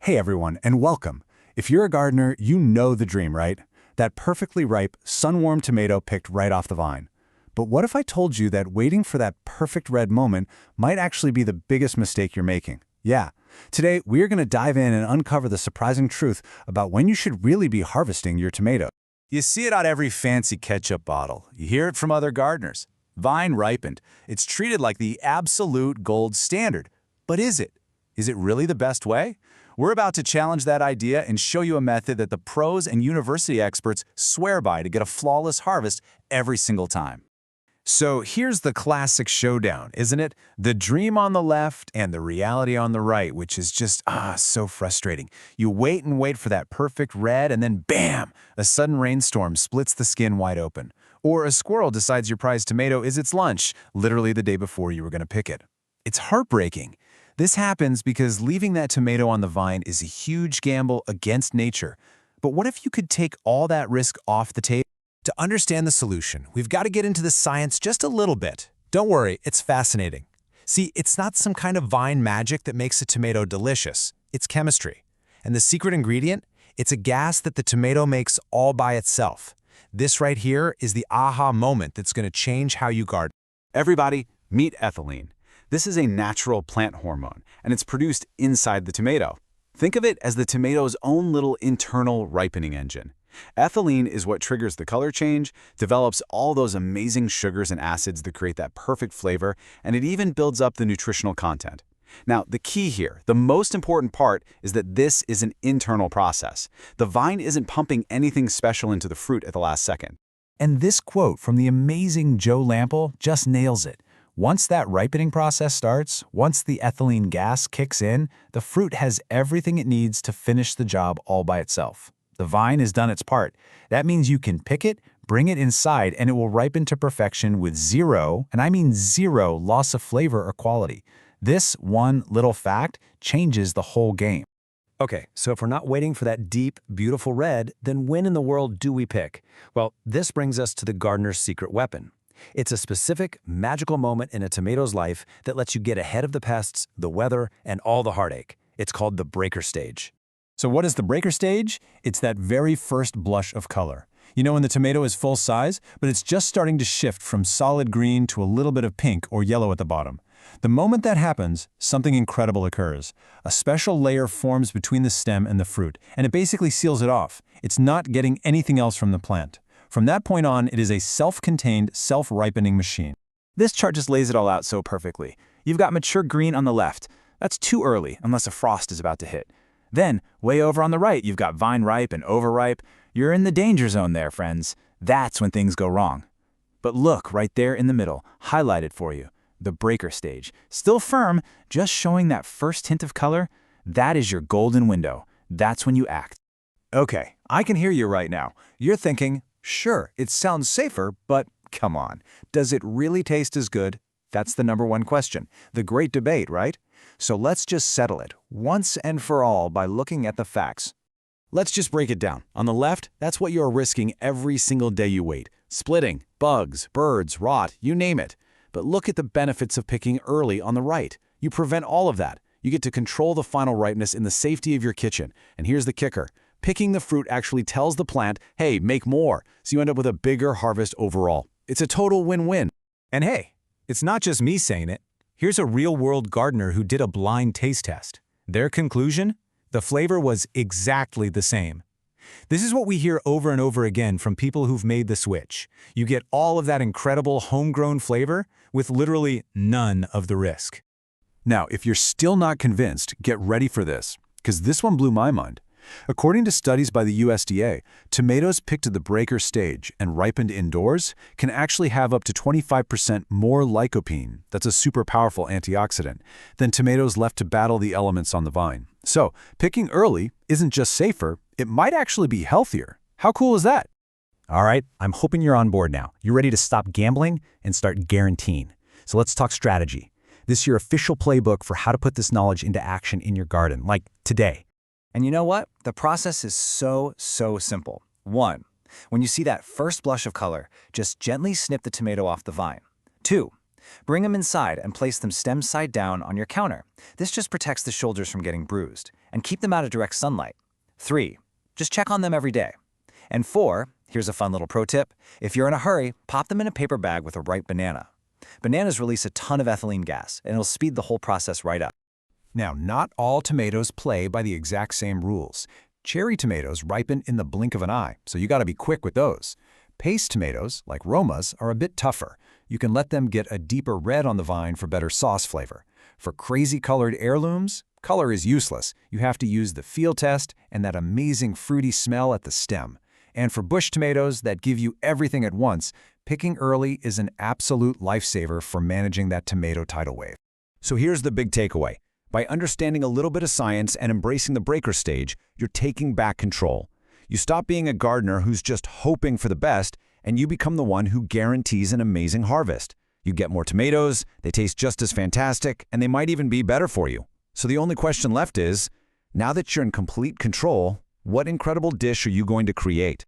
Hey everyone, and welcome. If you're a gardener, you know the dream, right? That perfectly ripe, sun-warmed tomato picked right off the vine. But what if I told you that waiting for that perfect red moment might actually be the biggest mistake you're making? Yeah. Today, we're going to dive in and uncover the surprising truth about when you should really be harvesting your tomato. You see it on every fancy ketchup bottle. You hear it from other gardeners. Vine-ripened. It's treated like the absolute gold standard. But is it? Is it really the best way? We're about to challenge that idea and show you a method that the pros and university experts swear by to get a flawless harvest every single time. So here's the classic showdown, isn't it? The dream on the left and the reality on the right, which is just, so frustrating. You wait and wait for that perfect red, and then bam! A sudden rainstorm splits the skin wide open. Or a squirrel decides your prized tomato is its lunch, literally the day before you were going to pick it. It's heartbreaking. This happens because leaving that tomato on the vine is a huge gamble against nature. But what if you could take all that risk off the table? To understand the solution, we've got to get into the science just a little bit. Don't worry, it's fascinating. See, it's not some kind of vine magic that makes a tomato delicious. It's chemistry. And the secret ingredient? It's a gas that the tomato makes all by itself. This right here is the aha moment that's going to change how you garden. Everybody, meet ethylene. This is a natural plant hormone, and it's produced inside the tomato. Think of it as the tomato's own little internal ripening engine. Ethylene is what triggers the color change, develops all those amazing sugars and acids that create that perfect flavor, and it even builds up the nutritional content. Now, the key here, the most important part, is that this is an internal process. The vine isn't pumping anything special into the fruit at the last second. And this quote from the amazing Joe Lample just nails it. Once that ripening process starts, once the ethylene gas kicks in, the fruit has everything it needs to finish the job all by itself. The vine has done its part. That means you can pick it, bring it inside, and it will ripen to perfection with zero, and I mean zero, loss of flavor or quality. This one little fact changes the whole game. Okay, so if we're not waiting for that deep, beautiful red, then when in the world do we pick? Well, this brings us to the gardener's secret weapon. It's a specific, magical moment in a tomato's life that lets you get ahead of the pests, the weather, and all the heartache. It's called the breaker stage. So what is the breaker stage? It's that very first blush of color. You know when the tomato is full size, but it's just starting to shift from solid green to a little bit of pink or yellow at the bottom. The moment that happens, something incredible occurs. A special layer forms between the stem and the fruit, and it basically seals it off. It's not getting anything else from the plant. From that point on, it is a self-contained, self-ripening machine. This chart just lays it all out so perfectly. You've got mature green on the left. That's too early, unless a frost is about to hit. Then, way over on the right, you've got vine ripe and overripe. You're in the danger zone there, friends. That's when things go wrong. But look, right there in the middle, highlighted for you, the breaker stage. Still firm, just showing that first hint of color. That is your golden window. That's when you act. Okay, I can hear you right now. You're thinking, sure, it sounds safer, but come on. Does it really taste as good? That's the number one question. The great debate, right? So let's just settle it, once and for all, by looking at the facts. Let's just break it down. On the left, that's what you're risking every single day you wait. Splitting, bugs, birds, rot, you name it. But look at the benefits of picking early on the right. You prevent all of that. You get to control the final ripeness in the safety of your kitchen. And here's the kicker. Picking the fruit actually tells the plant, hey, make more, so you end up with a bigger harvest overall. It's a total win-win. And hey, it's not just me saying it. Here's a real-world gardener who did a blind taste test. Their conclusion? The flavor was exactly the same. This is what we hear over and over again from people who've made the switch. You get all of that incredible homegrown flavor with literally none of the risk. Now, if you're still not convinced, get ready for this, because this one blew my mind. According to studies by the USDA, tomatoes picked at the breaker stage and ripened indoors can actually have up to 25% more lycopene, that's a super powerful antioxidant, than tomatoes left to battle the elements on the vine. So, picking early isn't just safer, it might actually be healthier. How cool is that? All right, I'm hoping you're on board now. You're ready to stop gambling and start guaranteeing. So let's talk strategy. This is your official playbook for how to put this knowledge into action in your garden, like today. And you know what? The process is so simple. 1. When you see that first blush of color, just gently snip the tomato off the vine. 2. Bring them inside and place them stem side down on your counter. This just protects the shoulders from getting bruised. and keep them out of direct sunlight. 3. Just check on them every day. And 4, here's a fun little pro tip. If you're in a hurry, pop them in a paper bag with a ripe banana. Bananas release a ton of ethylene gas, and it'll speed the whole process right up. Now, not all tomatoes play by the exact same rules. Cherry tomatoes ripen in the blink of an eye, so you gotta be quick with those. Paste tomatoes, like Romas, are a bit tougher. You can let them get a deeper red on the vine for better sauce flavor. For crazy-colored heirlooms, color is useless. You have to use the field test and that amazing fruity smell at the stem. And for bush tomatoes that give you everything at once, picking early is an absolute lifesaver for managing that tomato tidal wave. So here's the big takeaway. By understanding a little bit of science and embracing the breaker stage, you're taking back control. You stop being a gardener who's just hoping for the best, and you become the one who guarantees an amazing harvest. You get more tomatoes, they taste just as fantastic, and they might even be better for you. So the only question left is, now that you're in complete control, what incredible dish are you going to create?